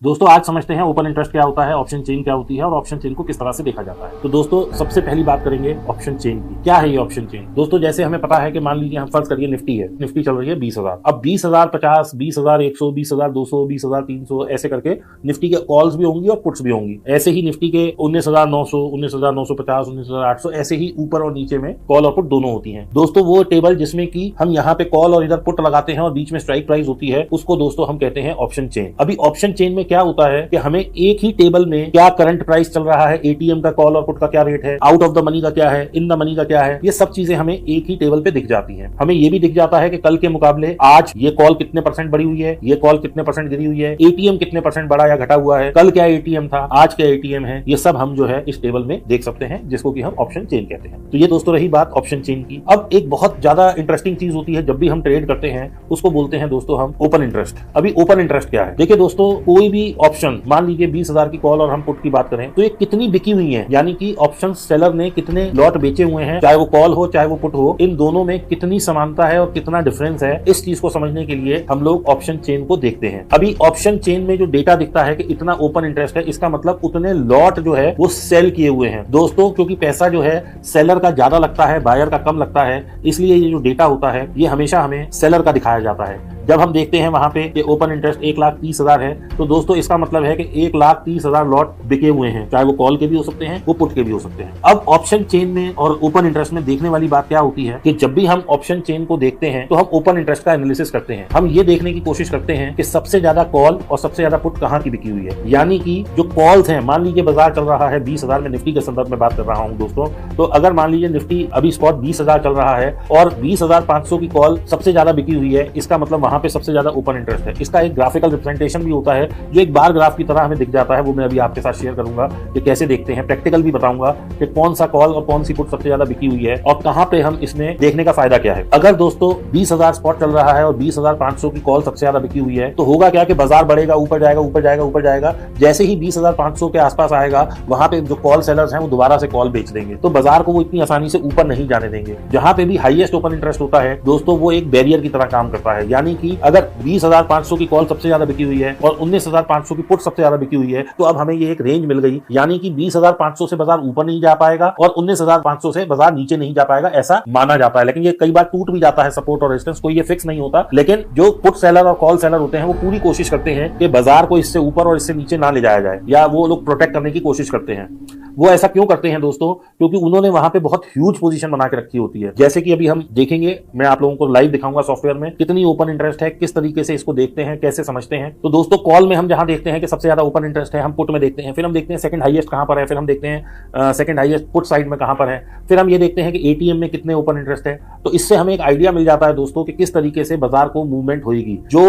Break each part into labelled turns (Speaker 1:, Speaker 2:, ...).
Speaker 1: दोस्तों आज समझते हैं ओपन इंटरेस्ट क्या होता है, ऑप्शन चेन क्या होती है और ऑप्शन चेन को किस तरह से देखा जाता है। तो दोस्तों सबसे पहली बात करेंगे ऑप्शन चेन की। क्या है ये ऑप्शन चेन? दोस्तों जैसे हमें पता है कि मान लीजिए हम फर्ज करिए निफ्टी है, निफ्टी चल रही है 20,000। अब 20,000 50, 20,100, 20,200, 20,300 ऐसे करके निफ्टी के कॉल्स भी होंगी और पुट्स भी होंगी। ऐसे ही निफ्टी के 19,900, 19,950, 19,800 ऐसे ही ऊपर और नीचे में कॉल और पुट दोनों होती है। दोस्तों वो टेबल जिसमें की हम यहाँ पे कॉल और इधर पुट लगाते हैं और बीच में स्ट्राइक प्राइस होती है, उसको दोस्तों हम कहते हैं ऑप्शन चेन। अभी ऑप्शन चेन में क्या होता है कि हमें एक ही टेबल में क्या करंट प्राइस चल रहा है, एटीएम का कॉल और पुट का क्या रेट है, आउट ऑफ द मनी का क्या है, इन द मनी का क्या है, ये सब चीजें हमें एक ही टेबल पे दिख जाती हैं। हमें ये भी दिख जाता है कि कल के मुकाबले आज ये कॉल कितने परसेंट बढ़ी हुई है, ये कॉल कितने परसेंट गिरी हुई है, एटीएम कितने परसेंट बढ़ा या घटा हुआ है, कल क्या एटीएम था, आज क्या एटीएम है, ये सब हम जो है इस टेबल में देख सकते हैं, जिसको कि हम ऑप्शन चेन कहते हैं। तो ये दोस्तों रही बात ऑप्शन चेन की। अब एक बहुत ज्यादा इंटरेस्टिंग चीज होती है जब भी हम ट्रेड करते हैं, उसको बोलते हैं दोस्तों हम ओपन इंटरेस्ट। अभी ओपन इंटरेस्ट क्या है? देखिए दोस्तों कोई भी ऑप्शन, मान लीजिए 20,000 की कॉल और हम पुट की बात करें तो ये कितनी बिकी हुई है, यानी कि ऑप्शन सेलर ने कितने लॉट बेचे हुए हैं, चाहे वो कॉल हो चाहे वो पुट हो, इन दोनों में कितनी समानता है और कितना डिफरेंस है, इस चीज को समझने के लिए हम लोग ऑप्शन चेन को देखते हैं। अभी ऑप्शन चेन में जो डेटा दिखता है कि इतना ओपन इंटरेस्ट है, इसका मतलब उतने लॉट जो है वो सेल किए हुए हैं दोस्तों, क्योंकि पैसा जो है सेलर का ज्यादा लगता है, बायर का कम लगता है, इसलिए ये जो डेटा होता है ये हमेशा हमें सेलर का दिखाया जाता है। जब हम देखते हैं वहां पे कि ओपन इंटरेस्ट 1,30,000 है, तो दोस्तों इसका मतलब है कि 1,30,000 लॉट बिके हुए हैं, चाहे वो कॉल के भी हो सकते हैं, वो पुट के भी हो सकते हैं। अब ऑप्शन चेन में और ओपन इंटरेस्ट में देखने वाली बात क्या होती है कि जब भी हम ऑप्शन चेन को देखते हैं तो हम ओपन इंटरेस्ट का एनालिसिस करते हैं। हम ये देखने की कोशिश करते हैं कि सबसे ज्यादा कॉल और सबसे ज्यादा पुट कहां की बिकी हुई है, यानी कि जो कॉल्स हैं, मान लीजिए बाजार चल रहा है 20,000 में, निफ्टी के संदर्भ में बात कर रहा हूं दोस्तों, तो अगर मान लीजिए निफ्टी अभी स्पॉट 20,000 चल रहा है और 20,500 की कॉल सबसे ज्यादा बिकी हुई है, इसका मतलब वहां पे सबसे ज्यादा ओपन इंटरेस्ट है। इसका एक ग्राफिकल रिप्रेजेंटेशन भी होता है जो एक बार ग्राफ की तरह हमें दिख जाता है, वो मैं अभी आपके साथ शेयर करूंगा कि कैसे देखते हैं, प्रैक्टिकल भी बताऊंगा कि कौन सा कॉल और कौन सी पुट सबसे ज्यादा बिकी हुई है और कहां पे हम इसमें देखने का फायदा क्या है। अगर दोस्तों 20,000 स्पॉट चल रहा है और 20,500 की कॉल सबसे ज्यादा बिकी हुई है, तो होगा क्या कि बाजार बढ़ेगा, ऊपर जाएगा, ऊपर जाएगा, ऊपर जाएगा। जैसे ही 20,500 के आसपास आएगा, वहां पे जो कॉल सेलर्स हैं वो दोबारा से कॉल बेच देंगे, तो बाजार को वो इतनी आसानी से ऊपर नहीं जाने देंगे। जहां पे भी हाईएस्ट ओपन इंटरेस्ट होता है दोस्तों, वो एक बैरियर की तरह काम करता है, यानी कि अगर 20,500 की कॉल सबसे ज्यादा बिकी हुई है और 19,500 की पुट सबसे ज्यादा बिकी हुई है, तो अब हमें ये एक रेंज मिल गई, यानी कि 20,500 से बाजार ऊपर नहीं जा पाएगा और 19,500 से बाजार नीचे नहीं जा पाएगा, ऐसा माना जाता है। लेकिन ये कई बार टूट भी जाता है, सपोर्ट और रेजिस्टेंस, कोई ये फिक्स नहीं होता। लेकिन जो पुट सेलर और कॉल सेलर होते हैं वो पूरी कोशिश करते हैं कि बाजार को इससे ऊपर और इससे नीचे ना ले जाया जाए, या वो लोग प्रोटेक्ट करने की कोशिश करते हैं। वो ऐसा क्यों करते हैं दोस्तों? क्योंकि उन्होंने वहां पे बहुत ह्यूज पोजीशन बना के रखी होती है। जैसे कि अभी हम देखेंगे, मैं आप लोगों को लाइव दिखाऊंगा सॉफ्टवेयर में कितनी ओपन इंटरेस्ट है, किस तरीके से इसको देखते हैं, कैसे समझते हैं। तो दोस्तों कॉल में हम जहां देखते हैं कि सबसे ज्यादा ओपन इंटरेस्ट है, हम पुट में देखते हैं, फिर हम देखते हैं सेकंड हाईएस्ट कहां पर है, फिर हम देखते हैं सेकंड हाईएस्ट पुट साइड में कहां पर है, फिर हम ये देखते हैं कि एटीएम में कितने ओपन इंटरेस्ट है। तो इससे हमें एक आइडिया मिल जाता है दोस्तों कि किस तरीके से बाजार को मूवमेंट होगी। जो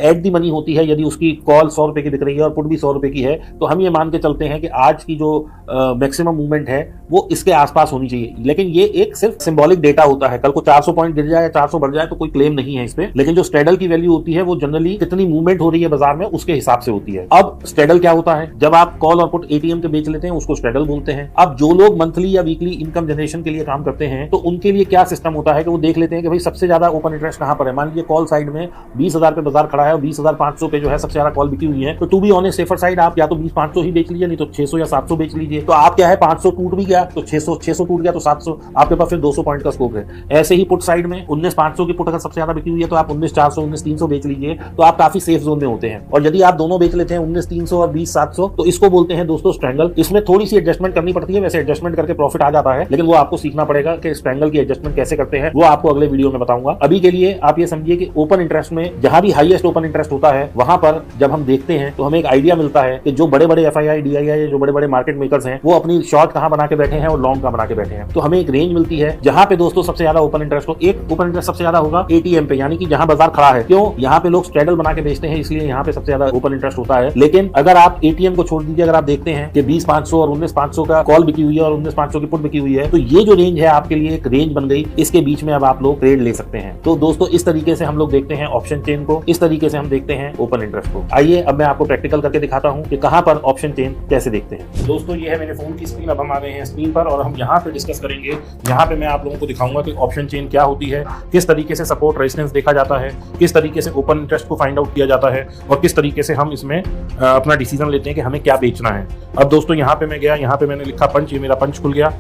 Speaker 1: एट दी मनी होती है, यदि उसकी कॉल 100 रुपए की बिक रही है और पुट भी 100 रुपए की है, तो हम ये मान के चलते हैं कि आज की जो मैक्सिमम मूवमेंट है वो इसके आसपास होनी चाहिए। लेकिन ये एक सिर्फ सिंबॉलिक डेटा होता है, कल को 400 पॉइंट गिर जाए या 400 बढ़ जाए तो कोई क्लेम नहीं है इस पे। लेकिन जो स्ट्रेडल की वैल्यू होती है वो जनरली कितनी मूवमेंट हो रही है बाजार में उसके हिसाब से होती है। अब स्ट्रेडल क्या होता है? जब आप कॉल और पुट एटीएम के बेच लेते हैं उसको स्ट्रेडल बोलते हैं। अब जो लोग मंथली या वीकली इनकम जनरेशन के लिए काम करते हैं, तो उनके लिए क्या सिस्टम होता है कि वो देख लेते हैं कि भाई सबसे ज्यादा ओपन इंटरेस्ट कहां पर है। मान लीजिए कॉल साइड में 20,000 पे बाजार खड़ा है और 20,500 पे जो है सबसे ज्यादा कॉल बिकी हुई है, तो to be on a safer side आप या तो 20,500 ही बेच लीजिए, नहीं तो 600 या 700 बेच लीजिए। तो आप क्या है, 500 टूट भी गया तो 600 टूट गया तो 700, आपके पास फिर 200 पॉइंट का स्कोप है। ऐसे ही पुट साइड में 19,500 की पुट अगर सबसे ज्यादा बिकी हुई है तो आप 19,400, 19,300 बेच लीजिए, तो आप काफी सेफ जोन में होते हैं। और यदि आप दोनों बेच लेते हैं 19,300 और 20,700, तो इसको बोलते हैं दोस्तों स्ट्रैंगल। इसमें थोड़ी सी एडजस्टमेंट करनी पड़ती है, वैसे एडजस्टमेंट करके प्रॉफिट आ जाता है, लेकिन वो आपको सीखना पड़ेगा कि स्ट्रैंगल की एडजस्टमेंट कैसे करते हैं, वो आपको अगले वीडियो में बताऊंगा। अभी के लिए आप ये समझिए कि ओपन इंटरेस्ट में जहां भी हाईएस्ट ओपन इंटरेस्ट होता है, वहां पर जब हम देखते हैं तो हमें एक आइडिया मिलता है कि जो बड़े बड़े एफआईआई, डीआईआई, जो बड़े बड़े मार्केट मेकर्स हैं, वो अपनी शॉर्ट कहां बना के बैठे हैं और लॉन्ग कहां बना के बैठे हैं। तो हमें एक रेंज मिलती है जहां पे दोस्तों सबसे ज्यादा ओपन इंटरेस्ट हो। एक ओपन इंटरेस्ट सबसे ज्यादा होगा एटीएम पे, यानी कि जहां बाजार खड़ा है। क्यों? यहाँ पे लोग स्ट्रेडल बना के बेचते हैं, इसलिए यहाँ पे सबसे ज्यादा ओपन इंटरेस्ट होता है। लेकिन अगर आप एटीएम को छोड़ दीजिए, अगर आप देखते हैं कि 20,500 और 19,500 का कॉल बिकी हुई है और 19,500 की पुट बिकी हुई है, तो ये जो रेंज है आपके लिए एक रेंज बन गई, इसके बीच में अब आप लोग ट्रेड ले सकते हैं। तो दोस्तों इस तरीके से हम लोग देखते हैं ऑप्शन चेन को, इस तरीके से हम देखते हैं ओपन इंटरेस्ट को। आइए अब मैं आपको प्रैक्टिकल करके दिखाता हूं कि कहां पर ऑप्शन चेन कैसे देखते हैं। दोस्तों ये है मेरे फोन की स्क्रीन, अब हम आ गए हैं स्क्रीन पर और हम यहाँ पे डिस्कस करेंगे। यहाँ पे मैं आप लोगों को दिखाऊंगा कि ऑप्शन चेन क्या होती है, किस तरीके से सपोर्ट रेजिस्टेंस देखा जाता है, किस तरीके से ओपन इंटरेस्ट को फाइंड आउट किया जाता है और किस तरीके से हम इसमें अपना डिसीजन लेते हैं कि हमें क्या बेचना है। अब दोस्तों यहाँ पे मैं गया, यहाँ पे मैंने लिखा पंच, ये मेरा पंच खुल गया।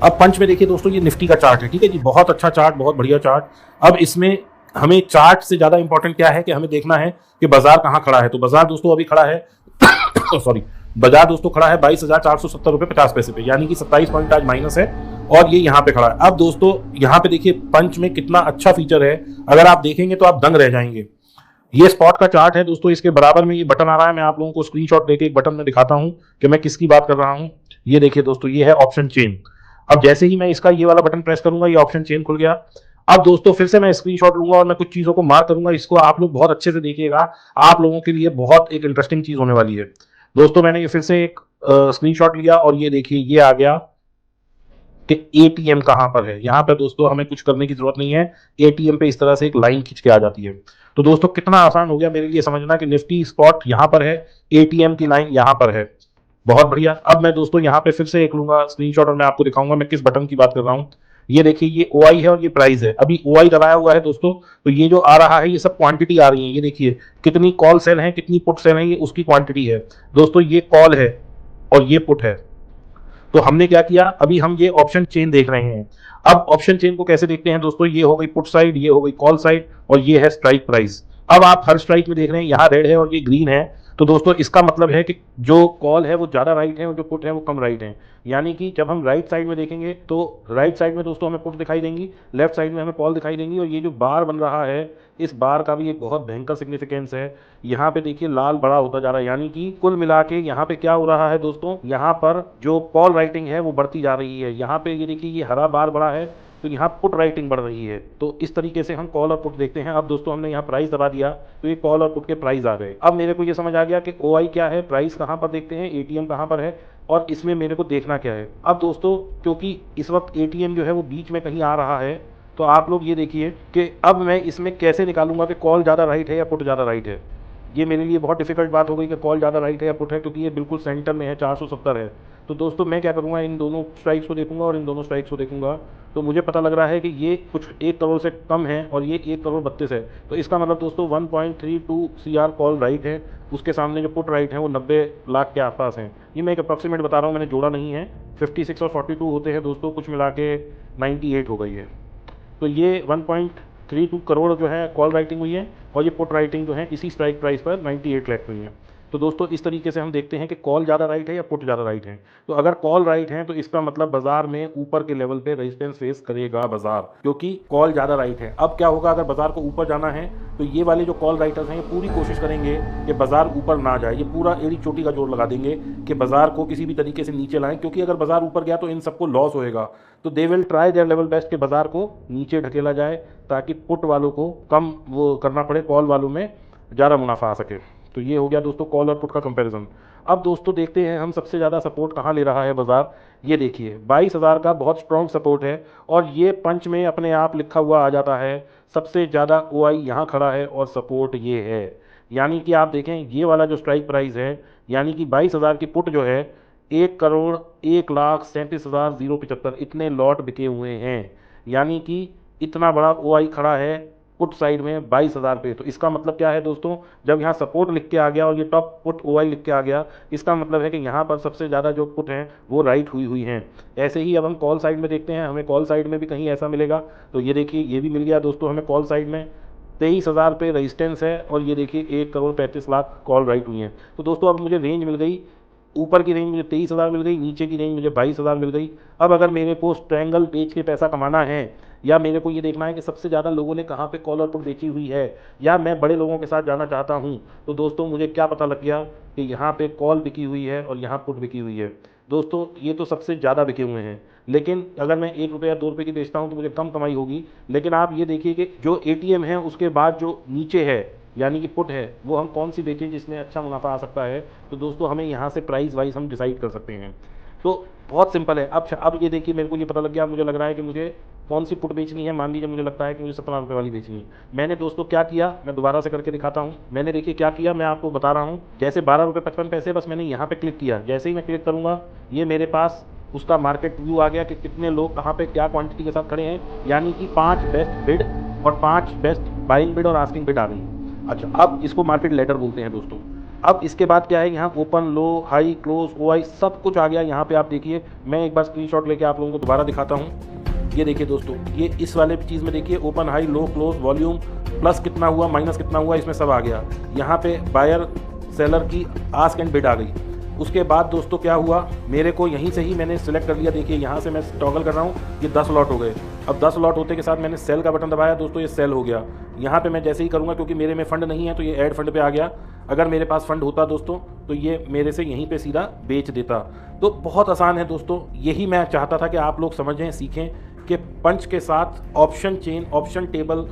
Speaker 1: अब पंच में देखिए दोस्तों, ये निफ्टी का चार्ट है, ठीक है जी, बहुत अच्छा चार्ट, बहुत बढ़िया चार्ट। अब इसमें हमें चार्ट से ज्यादा इंपॉर्टेंट क्या है कि हमें देखना है कि बाजार कहाँ खड़ा है। तो बाजार दोस्तों अभी खड़ा है सॉरी, बाजार दोस्तों खड़ा है 22,470 रुपए 50 पैसे पे, यानी कि 27 पॉइंट आज माइनस है और ये यहाँ पे खड़ा है। अब दोस्तों यहाँ पे देखिए पंच में कितना अच्छा फीचर है, अगर आप देखेंगे तो आप दंग रह जाएंगे। ये स्पॉट का चार्ट है दोस्तों, इसके बराबर में ये बटन आ रहा है, मैं आप लोगों को स्क्रीनशॉट लेके एक बटन में दिखाता हूं कि मैं किसकी बात कर रहा हूं। ये देखिए दोस्तों, ये है ऑप्शन चेन। अब जैसे ही मैं इसका ये वाला बटन प्रेस करूंगा, ये ऑप्शन चेन खुल गया। अब दोस्तों फिर से मैं स्क्रीनशॉट लूंगा और मैं कुछ चीजों को मार्क करूंगा, इसको आप लोग बहुत अच्छे से देखिएगा, आप लोगों के लिए बहुत एक इंटरेस्टिंग चीज होने वाली है। दोस्तों मैंने ये फिर से एक स्क्रीनशॉट लिया और ये देखिए ये आ गया कि एटीएम कहां पर है। यहां पर दोस्तों हमें कुछ करने की जरूरत नहीं है, एटीएम पे इस तरह से एक लाइन खींच के आ जाती है। तो दोस्तों कितना आसान हो गया मेरे लिए समझना कि निफ्टी स्पॉट यहां पर है, एटीएम की लाइन यहां पर है। बहुत बढ़िया। अब मैं दोस्तों यहां पे फिर से एक लूंगा स्क्रीनशॉट और मैं आपको दिखाऊंगा मैं किस बटन की बात कर रहा हूं। ये देखिए ये ओआई है और ये प्राइस है। अभी ओआई दबाया हुआ है दोस्तों, तो ये जो आ रहा है ये सब क्वांटिटी आ रही है। ये देखिए कितनी कॉल सेल है, कितनी पुट सेल है, ये उसकी क्वांटिटी है दोस्तों। ये कॉल है और ये पुट है। तो हमने क्या किया, अभी हम ये ऑप्शन चेन देख रहे हैं। अब ऑप्शन चेन को कैसे देखते हैं दोस्तों, ये हो गई पुट साइड, ये हो गई कॉल साइड और ये है स्ट्राइक प्राइस। अब आप हर स्ट्राइक में देख रहे हैं यहाँ रेड है और ये ग्रीन है, तो दोस्तों इसका मतलब है कि जो कॉल है वो ज्यादा राइट है और जो पुट है वो कम राइट है। यानी कि जब हम राइट साइड में देखेंगे तो राइट साइड में दोस्तों हमें पुट दिखाई देंगी, लेफ्ट साइड में हमें कॉल दिखाई देंगी। और ये जो बार बन रहा है, इस बार का भी एक बहुत भयंकर सिग्निफिकेंस है। यहाँ पे देखिए लाल बड़ा होता जा रहा है, यानी कि कुल मिला के यहाँ पे क्या हो रहा है दोस्तों, यहाँ पर जो कॉल राइटिंग है वो बढ़ती जा रही है। यहाँ पे ये देखिए ये हरा बार बड़ा है, तो यहाँ पुट राइटिंग बढ़ रही है। तो इस तरीके से हम कॉल और पुट देखते हैं। अब दोस्तों हमने यहाँ प्राइस दबा दिया तो ये कॉल और पुट के प्राइस आ गए। अब मेरे को ये समझ आ गया कि ओआई क्या है, प्राइस कहाँ पर देखते हैं, एटीएम कहाँ पर है और इसमें मेरे को देखना क्या है। अब दोस्तों क्योंकि इस वक्त एटीएम जो है वो बीच में कहीं आ रहा है, तो आप लोग ये देखिए कि अब मैं इसमें कैसे निकालूंगा कि कॉल ज़्यादा राइट है या पुट ज़्यादा राइट है। ये मेरे लिए बहुत डिफिकल्ट बात हो गई कि कॉल ज़्यादा राइट है या पुट है, क्योंकि ये बिल्कुल सेंटर में है, 470 है। तो दोस्तों मैं क्या करूँगा, इन दोनों स्ट्राइक्स को देखूंगा और इन दोनों स्ट्राइक्स को देखूंगा। तो मुझे पता लग रहा है कि ये कुछ 1 करोड़ से कम है और ये 1 करोड़ 32 है। तो इसका मतलब दोस्तों 1.32 CR कॉल राइट है, उसके सामने जो पुट राइट है वो 90 लाख के आसपास हैं। ये मैं एक अप्रॉक्सीमेट बता रहा हूँ, मैंने जोड़ा नहीं है। 56 और 42 होते हैं दोस्तों, कुछ मिला के 98 हो गई है। तो ये 1.32 करोड़ जो है कॉल राइटिंग हुई है और ये पुट राइटिंग जो है इसी स्ट्राइक प्राइस पर 98 लाख हुई है। तो दोस्तों इस तरीके से हम देखते हैं कि कॉल ज़्यादा राइट है या पुट ज़्यादा राइट है। तो अगर कॉल राइट है तो इसका मतलब बाजार में ऊपर के लेवल पे रेजिस्टेंस फेस करेगा बाजार, क्योंकि कॉल ज़्यादा राइट है। अब क्या होगा, अगर बाजार को ऊपर जाना है तो ये वाले जो कॉल राइटर्स हैं ये पूरी कोशिश करेंगे कि बाजार ऊपर ना जाए। ये पूरा एड़ी चोटी का जोर लगा देंगे कि बाजार को किसी भी तरीके से नीचे लाएं, क्योंकि अगर बाजार ऊपर गया तो इन सबको लॉस होएगा। तो they will try their level best कि बाजार को नीचे ढकेला जाए, ताकि पुट वालों को कम वो करना पड़े, कॉल वालों में ज़्यादा मुनाफा आ सके। तो ये हो गया दोस्तों कॉल और पुट का कंपैरिजन। अब दोस्तों देखते हैं हम सबसे ज़्यादा सपोर्ट कहाँ ले रहा है बाजार। ये देखिए 22,000 का बहुत स्ट्रॉन्ग सपोर्ट है और ये पंच में अपने आप लिखा हुआ आ जाता है। सबसे ज़्यादा ओआई यहाँ खड़ा है और सपोर्ट ये है। यानी कि आप देखें ये वाला जो स्ट्राइक प्राइस है, यानी कि 22,000 की पुट जो है 1,01,37,075 इतने लॉट बिके हुए हैं। यानी कि इतना बड़ा ओआई खड़ा है पुट साइड में 22,000 पे। तो इसका मतलब क्या है दोस्तों, जब यहाँ सपोर्ट लिख के आ गया और ये टॉप पुट ओआई लिख के आ गया, इसका मतलब है कि यहाँ पर सबसे ज़्यादा जो पुट हैं वो राइट हुई हैं। ऐसे ही अब हम कॉल साइड में देखते हैं, हमें कॉल साइड में भी कहीं ऐसा मिलेगा। तो ये देखिए ये भी मिल गया दोस्तों हमें कॉल साइड में 23,000 पे रेजिस्टेंस है और ये देखिए 1,35,00,000 कॉल राइट हुई हैं। तो दोस्तों अब मुझे रेंज मिल गई, ऊपर की रेंज मुझे 23,000 मिल गई, नीचे की रेंज मुझे 22,000 मिल गई। अब अगर मेरे को ट्रायंगल बेच के पैसा कमाना है, या मेरे को ये देखना है कि सबसे ज़्यादा लोगों ने कहाँ पे कॉल और पुट बेची हुई है, या मैं बड़े लोगों के साथ जाना चाहता हूँ, तो दोस्तों मुझे क्या पता लग गया कि यहाँ पे कॉल बिकी हुई है और यहाँ पुट बिकी हुई है। दोस्तों ये तो सबसे ज़्यादा बिके हुए हैं, लेकिन अगर मैं 1 रुपये या 2 रुपये की बेचता हूँ तो मुझे कम कमाई होगी। लेकिन आप ये देखिए कि जो एटीएम है उसके बाद जो नीचे है यानी कि पुट है, वो हम कौन सी बेचें जिसमें अच्छा मुनाफा आ सकता है। तो दोस्तों हमें यहाँ से प्राइस वाइज हम डिसाइड कर सकते हैं। तो बहुत सिंपल है। अब ये देखिए मेरे को ये पता लग गया, मुझे लग रहा है कि मुझे कौन सी पुट बेचनी है। मान लीजिए मुझे लगता है कि मुझे 17 रुपये वाली बेचनी है। मैंने दोस्तों क्या किया, मैं दोबारा से करके दिखाता हूँ। मैंने देखिए क्या किया, मैं आपको बता रहा हूँ। जैसे 12 रुपये 55 पैसे, बस मैंने यहाँ पे क्लिक किया। जैसे ही मैं क्लिक करूँगा ये मेरे पास उसका मार्केट व्यू आ गया कि कितने लोग कहाँ पे क्या क्वांटिटी के साथ खड़े हैं। यानी कि 5 बेस्ट बिड और 5 बेस्ट बाइंग बिड और आस्किंग बिड आ गई। अच्छा, अब इसको मार्केट लेटर बोलते हैं दोस्तों। अब इसके बाद क्या है, यहाँ ओपन, लो, हाई, क्लोज, ओआई सब कुछ आ गया। यहाँ पे आप देखिए, मैं एक बार स्क्रीनशॉट लेके आप लोगों को दोबारा दिखाता हूँ। ये देखिए दोस्तों, ये इस वाले चीज़ में देखिए, ओपन, हाई, लो, क्लोज, वॉल्यूम, प्लस कितना हुआ, माइनस कितना हुआ, इसमें सब आ गया। यहाँ पे बायर सेलर की आस्क एंड बिड आ गई। उसके बाद दोस्तों क्या हुआ, मेरे को यहीं से ही मैंने सिलेक्ट कर लिया। देखिए यहाँ से मैं टॉगल कर रहा हूँ, ये 10 लॉट हो गए। अब 10 लॉट होते के साथ मैंने सेल का बटन दबाया दोस्तों, ये सेल हो गया। यहाँ पे मैं जैसे ही करूँगा, क्योंकि मेरे में फंड नहीं है तो ये ऐड फंड पे आ गया। अगर मेरे पास फंड होता दोस्तों तो ये मेरे से यहीं पे सीधा बेच देता। तो बहुत आसान है दोस्तों, यही मैं चाहता था कि आप लोग समझें, सीखें कि पंच के साथ option chain, option table,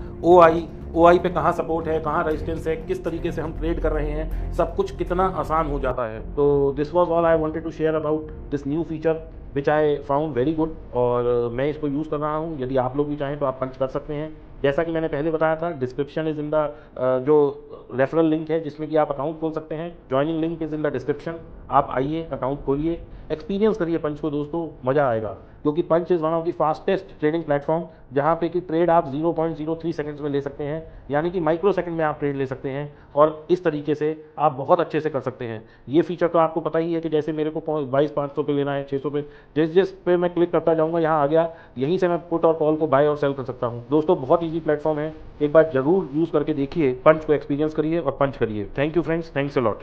Speaker 1: OI पे कहाँ सपोर्ट है, कहाँ रेजिस्टेंस है, किस तरीके से हम ट्रेड कर रहे हैं, सब कुछ कितना आसान हो जाता है। तो this was all I wanted to share about this new feature which I found very good, और मैं इसको यूज़ कर रहा हूँ। यदि आप लोग भी चाहें तो आप पंच कर सकते हैं। जैसा कि मैंने पहले बताया था, डिस्क्रिप्शन इज़ इन द जो रेफरल लिंक है जिसमें कि आप अकाउंट खोल सकते हैं, joining link is in the description. आप आइए, अकाउंट खोलिए, एक्सपीरियंस करिए पंच को दोस्तों, मज़ा आएगा। क्योंकि Punch is one of the fastest trading platform, जहाँ पे कि ट्रेड आप 0.03 सेकंड्स में ले सकते हैं, यानी कि माइक्रो सेकंड में आप ट्रेड ले सकते हैं, और इस तरीके से आप बहुत अच्छे से कर सकते हैं। ये फीचर तो आपको पता ही है कि जैसे मेरे को 22,500 पे लेना है, 600 पे, जिस पे मैं क्लिक करता जाऊँगा यहाँ आ गया, यहीं से मैं पुट और कॉल को बाय और सेल कर सकता हूँ। दोस्तों बहुत ईजी प्लेटफॉर्म है, एक बार जरूर यूज़ करके देखिए, पंच को एक्सपीरियंस करिए और पंच करिए। Thank you friends, thanks a lot.